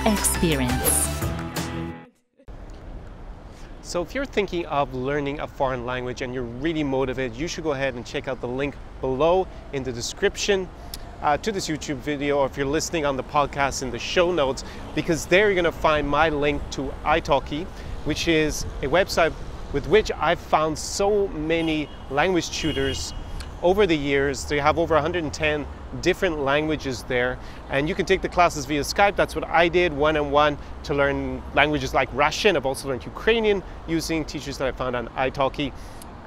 experience. So if you're thinking of learning a foreign language and you're really motivated, you should go ahead and check out the link below in the description to this YouTube video, or if you're listening on the podcast, in the show notes, because there you're going to find my link to italki, which is a website with which I've found so many language tutors over the years. They have over 110 different languages there, and you can take the classes via Skype. That's what I did, one-on-one, to learn languages like Russian. I've also learned Ukrainian using teachers that I found on italki.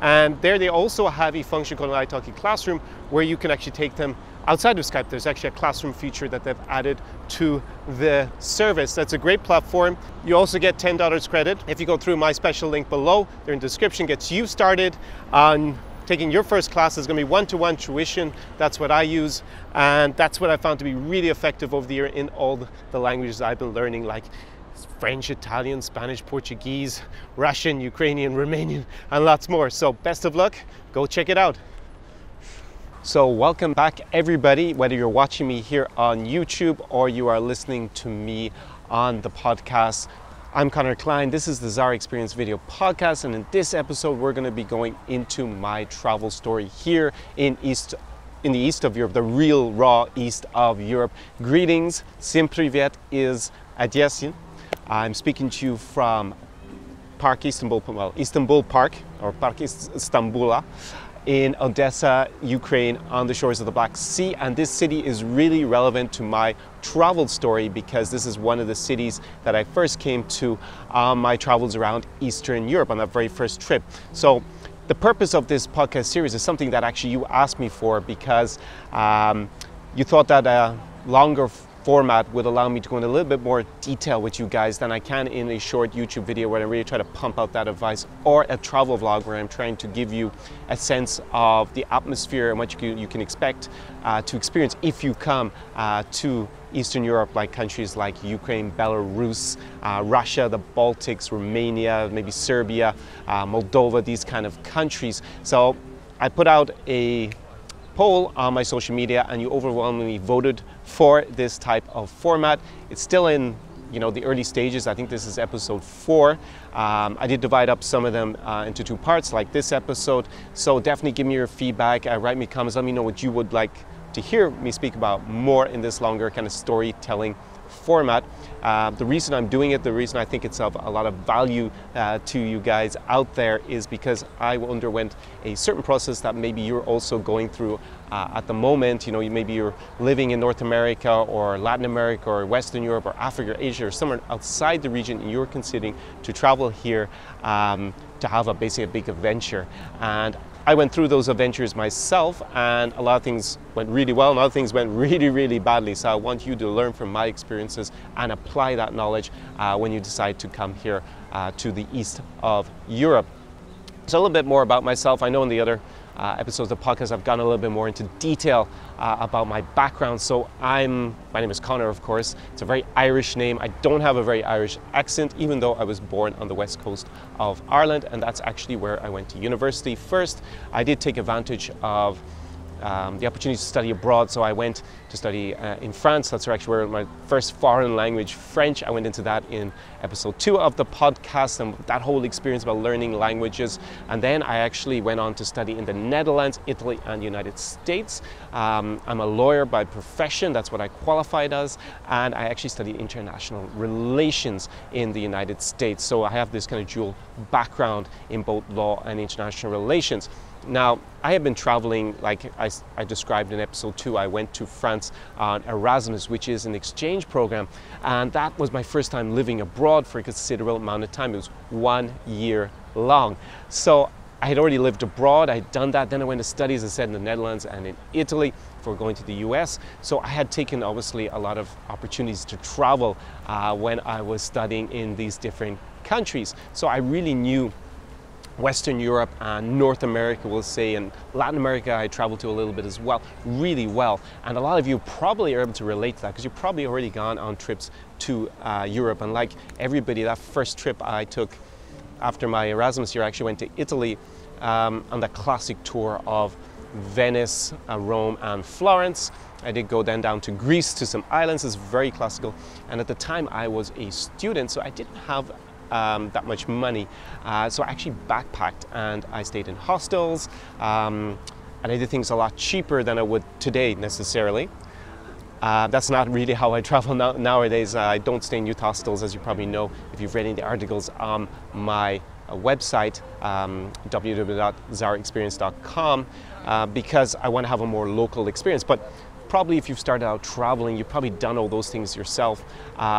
And there they also have a function called an italki Classroom, where you can actually take them outside of Skype. There's actually a classroom feature that they've added to the service. That's a great platform. You also get $10 credit if you go through my special link below. There in the description, gets you started on taking your first class. Is going to be one-to-one tuition. That's what I use, and that's what I found to be really effective over the year in all the languages I've been learning, like French, Italian, Spanish, Portuguese, Russian, Ukrainian, Romanian, and lots more. So best of luck. Go check it out. So welcome back, everybody, whether you're watching me here on YouTube or you are listening to me on the podcast. I'm Connor Klein. This is the Zara Experience Video Podcast, and in this episode we're going to be going into my travel story here in the east of Europe, the real raw east of Europe. Greetings, Всем привет из Одессы. I'm speaking to you from Park Istanbul, well, Istanbul Park, or Park Istambula, in Odessa, Ukraine, on the shores of the Black Sea. And this city is really relevant to my travel story because this is one of the cities that I first came to on my travels around Eastern Europe on that very first trip. So the purpose of this podcast series is something that actually you asked me for, because you thought that a longer format would allow me to go into a little bit more detail with you guys than I can in a short YouTube video where I really try to pump out that advice, or a travel vlog where I'm trying to give you a sense of the atmosphere and what you can expect to experience if you come to Eastern Europe, like countries like Ukraine, Belarus, Russia, the Baltics, Romania, maybe Serbia, Moldova, these kind of countries. So I put out a poll on my social media, and you overwhelmingly voted for this type of format. It's still in the early stages. I think this is episode 4. I did divide up some of them into 2 parts, like this episode. So definitely give me your feedback, write me comments, let me know what you would like to hear me speak about more in this longer kind of storytelling format. The reason I'm doing it, the reason I think it's of a lot of value to you guys out there, is because I underwent a certain process that maybe you're also going through at the moment. Maybe you're living in North America or Latin America or Western Europe or Africa or Asia or somewhere outside the region, and you're considering to travel here to have basically a big adventure. And I went through those adventures myself, and a lot of things went really well and other things went really, really badly. So I want you to learn from my experiences and apply that knowledge when you decide to come here to the east of Europe. So a little bit more about myself. I know in the other episodes of the podcast I've gone a little bit more into detail about my background. So my name is Connor, of course. It's a very Irish name. I don't have a very Irish accent, even though I was born on the west coast of Ireland, and that's actually where I went to university first. I did take advantage of the opportunity to study abroad, so I went to study in France. That's actually where my first foreign language, French, I went into that in episode 2 of the podcast, and that whole experience about learning languages. And then I actually went on to study in the Netherlands, Italy, and the United States. I'm a lawyer by profession, that's what I qualified as, and I actually studied international relations in the United States. So I have this kind of dual background in both law and international relations. Now, I have been traveling, like I described in episode 2. I went to France on Erasmus, which is an exchange program, and that was my first time living abroad for a considerable amount of time. It was 1 year long. So I had already lived abroad, I had done that, then I went to study, as I said, in the Netherlands and in Italy before going to the US. So I had taken, obviously, a lot of opportunities to travel when I was studying in these different countries. So I really knew Western Europe and North America, we'll say, and Latin America I traveled to a little bit as well, really well. And a lot of you probably are able to relate to that because you've probably already gone on trips to Europe. And like everybody, that first trip I took after my Erasmus year, I actually went to Italy on the classic tour of Venice, Rome, and Florence. I did go then down to Greece, to some islands. It's very classical. And at the time I was a student, so I didn't have that much money. So I actually backpacked and I stayed in hostels. And I did things a lot cheaper than I would today necessarily. That's not really how I travel nowadays. I don't stay in youth hostels, as you probably know if you've read any of the articles on my website, www.zaraexperience.com, because I want to have a more local experience. But probably if you've started out traveling, you've probably done all those things yourself,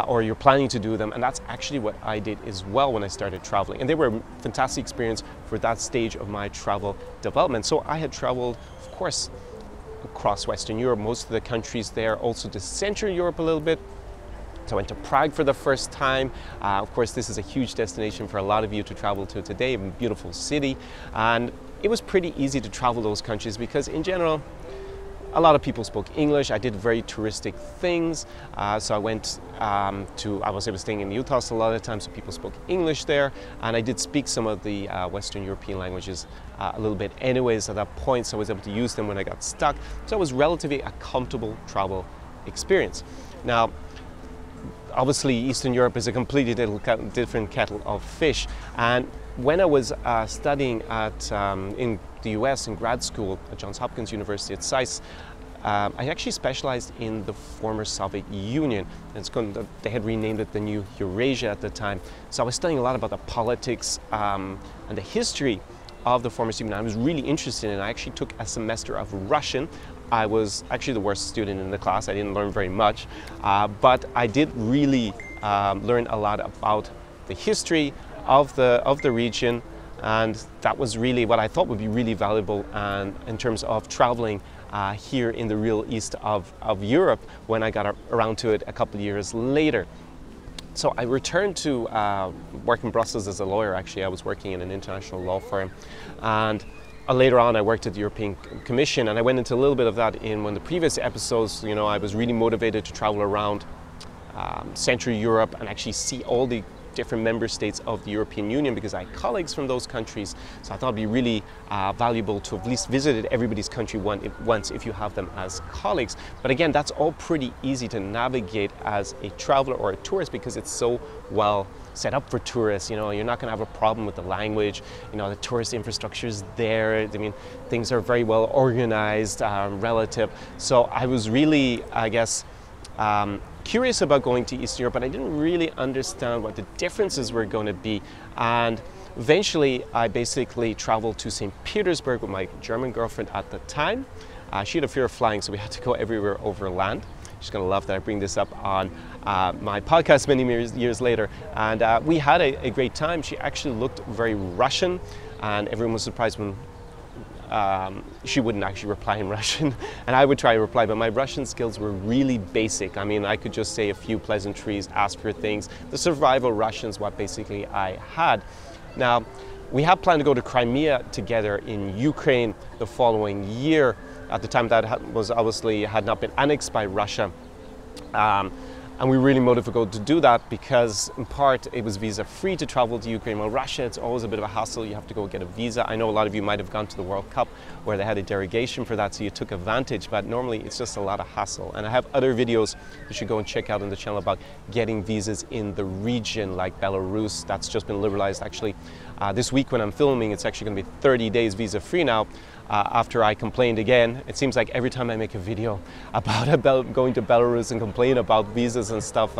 or you're planning to do them, and that's actually what I did as well when I started traveling. And they were a fantastic experience for that stage of my travel development. So I had traveled, of course, across Western Europe, most of the countries there, also to Central Europe a little bit. So I went to Prague for the first time. Of course, this is a huge destination for a lot of you to travel to today, a beautiful city. And it was pretty easy to travel those countries because in general, a lot of people spoke English. I did very touristic things. So I went I was staying in the youth hostel a lot of times, so people spoke English there. And I did speak some of the Western European languages a little bit anyways at that point, so I was able to use them when I got stuck. So it was relatively a comfortable travel experience. Now, obviously Eastern Europe is a completely different kettle of fish. And when I was studying in the US in grad school at Johns Hopkins University at SAIS, I actually specialized in the former Soviet Union. They had renamed it the New Eurasia at the time. So I was studying a lot about the politics and the history of the former Soviet Union. I was really interested in it. I actually took a semester of Russian. I was actually the worst student in the class. I didn't learn very much, but I did really learn a lot about the history of the region, and that was really what I thought would be really valuable in terms of traveling here in the real east of Europe when I got around to it a couple of years later. So I returned to work in Brussels as a lawyer. Actually, I was working in an international law firm, and later on I worked at the European Commission, and I went into a little bit of that in one of the previous episodes. You know, I was really motivated to travel around Central Europe and actually see all the different member states of the European Union because I had colleagues from those countries. So I thought it'd be really valuable to have at least visited everybody's country once if you have them as colleagues. But again, that's all pretty easy to navigate as a traveler or a tourist because it's so well set up for tourists. You know, you're not going to have a problem with the language. You know, the tourist infrastructure is there. I mean, things are very well organized, relative. So I was really, I guess, curious about going to Eastern Europe, but I didn't really understand what the differences were going to be. And eventually, I basically traveled to St. Petersburg with my German girlfriend at the time. She had a fear of flying, so we had to go everywhere over land. She's going to love that I bring this up on my podcast many years later. And we had a great time. She actually looked very Russian, and everyone was surprised when she wouldn't actually reply in Russian, and I would try to reply, but my Russian skills were really basic. I mean, I could just say a few pleasantries, ask for things. The survival Russian is what basically I had. Now, we had planned to go to Crimea together in Ukraine the following year. At the time, that was obviously had not been annexed by Russia. And we were really motivated to do that because, in part, it was visa-free to travel to Ukraine. Well, Russia, it's always a bit of a hassle. You have to go get a visa. I know a lot of you might have gone to the World Cup where they had a derogation for that, so you took advantage. But normally, it's just a lot of hassle. And I have other videos you should go and check out on the channel about getting visas in the region, like Belarus. That's just been liberalized, actually. This week when I'm filming, it's actually going to be 30 days visa-free now. After I complained again. It seems like every time I make a video about going to Belarus and complain about visas and stuff,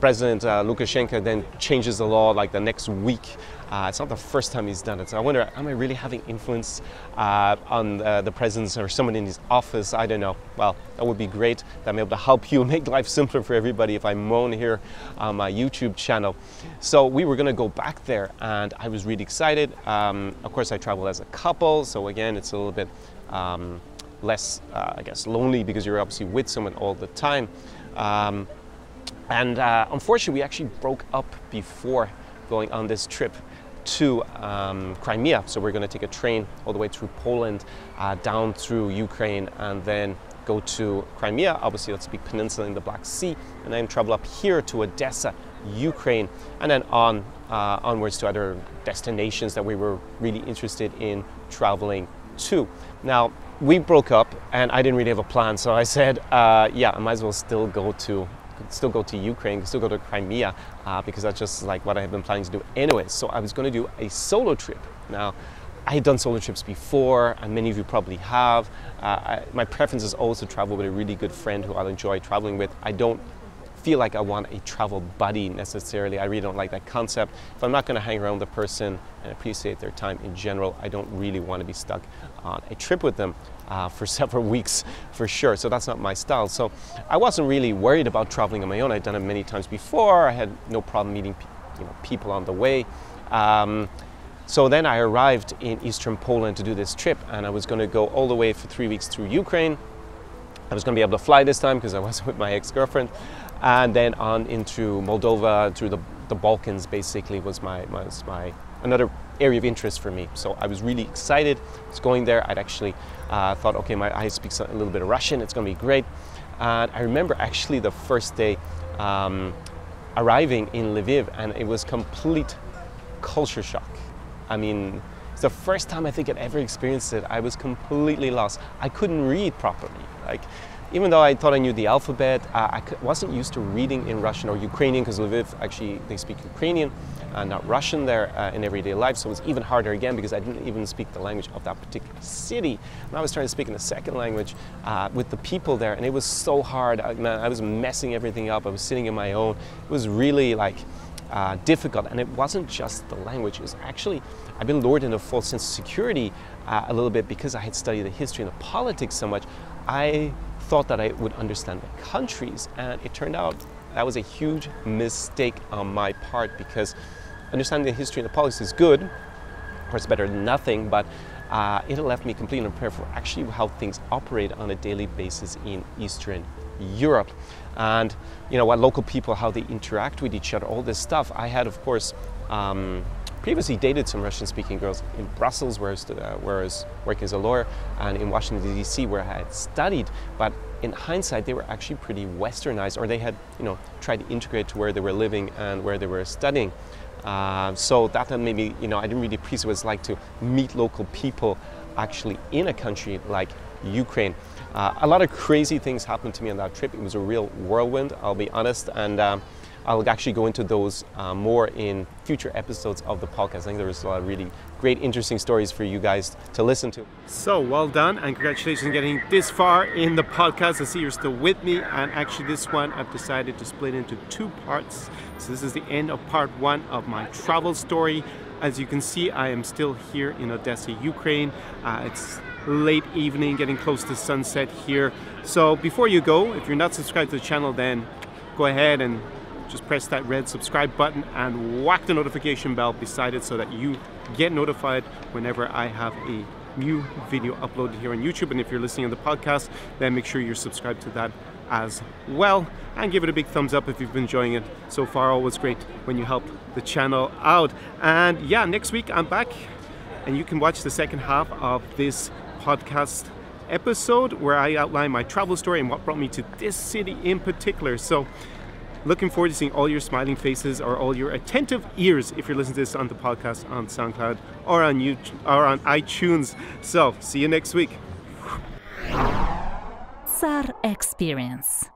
President Lukashenko then changes the law like the next week. It's not the first time he's done it. So I wonder, am I really having influence on the president or someone in his office? I don't know. Well, that would be great. I'm able to help you make life simpler for everybody if I moan here on my YouTube channel. So we were going to go back there, and I was really excited. Of course, I travel as a couple, so again, it's a little bit less, I guess, lonely because you're obviously with someone all the time. Unfortunately, we actually broke up before going on this trip to Crimea. So we're going to take a train all the way through Poland, down through Ukraine, and then go to Crimea. Obviously, that's a big peninsula in the Black Sea, and then travel up here to Odessa, Ukraine, and then onwards to other destinations that we were really interested in traveling 2022. Now, we broke up and I didn't really have a plan, so I said, yeah, I might as well still go to Ukraine, still go to Crimea, because that's just like what I had been planning to do anyway. So I was going to do a solo trip. Now, I had done solo trips before, and many of you probably have. My preference is always to travel with a really good friend who I'll enjoy traveling with. I don't feel like I want a travel buddy necessarily. I really don't like that concept. If I'm not going to hang around with the person and appreciate their time in general, I don't really want to be stuck on a trip with them for several weeks for sure. So that's not my style. So I wasn't really worried about traveling on my own. I'd done it many times before. I had no problem meeting people on the way. So then I arrived in eastern Poland to do this trip, and I was going to go all the way for 3 weeks through Ukraine. I was going to be able to fly this time because I wasn't with my ex-girlfriend, and then on into Moldova, through the Balkans basically was my another area of interest for me. So I was really excited. I was going there. I'd actually thought, okay, I speak a little bit of Russian. It's going to be great. And I remember actually the first day arriving in Lviv, and it was complete culture shock. I mean, it's the first time I think I'd ever experienced it. I was completely lost. I couldn't read properly. Like, even though I thought I knew the alphabet, I wasn't used to reading in Russian or Ukrainian, because Lviv, actually, they speak Ukrainian, not Russian there in everyday life. So it was even harder again because I didn't even speak the language of that particular city. And I was trying to speak in a second language with the people there, and it was so hard. I was messing everything up. I was sitting in my own. It was really like difficult, and it wasn't just the language. It was actually, I've been lured into a false sense of security a little bit because I had studied the history and the politics so much. I thought that I would understand the countries, and it turned out that was a huge mistake on my part, because understanding the history and the politics is good, of course better than nothing, but it left me completely unprepared for actually how things operate on a daily basis in Eastern Europe. And what local people, how they interact with each other, all this stuff. I had, of course, previously dated some Russian-speaking girls in Brussels, where I was working as a lawyer, and in Washington, D.C., where I had studied. But in hindsight, they were actually pretty westernized, or they had, tried to integrate to where they were living and where they were studying. So that made me, I didn't really appreciate what it's like to meet local people actually in a country like Ukraine. A lot of crazy things happened to me on that trip. It was a real whirlwind, I'll be honest, and I'll actually go into those more in future episodes of the podcast. I think there was a lot of really great, interesting stories for you guys to listen to. So well done, and congratulations on getting this far in the podcast. I see you're still with me, and actually this one I've decided to split into 2 parts. So this is the end of part 1 of my travel story. As you can see, I am still here in Odessa, Ukraine. It's late evening, getting close to sunset here. So before you go, if you're not subscribed to the channel, then go ahead and just press that red subscribe button and whack the notification bell beside it so that you get notified whenever I have a new video uploaded here on YouTube. And if you're listening on the podcast, then make sure you're subscribed to that as well, and give it a big thumbs up if you've been enjoying it so far. Always great when you help the channel out. And yeah, next week I'm back, and you can watch the second half of this podcast episode where I outline my travel story and what brought me to this city in particular. So looking forward to seeing all your smiling faces, or all your attentive ears if you're listening to this on the podcast on SoundCloud or on YouTube or on iTunes. So see you next week. SAR Experience.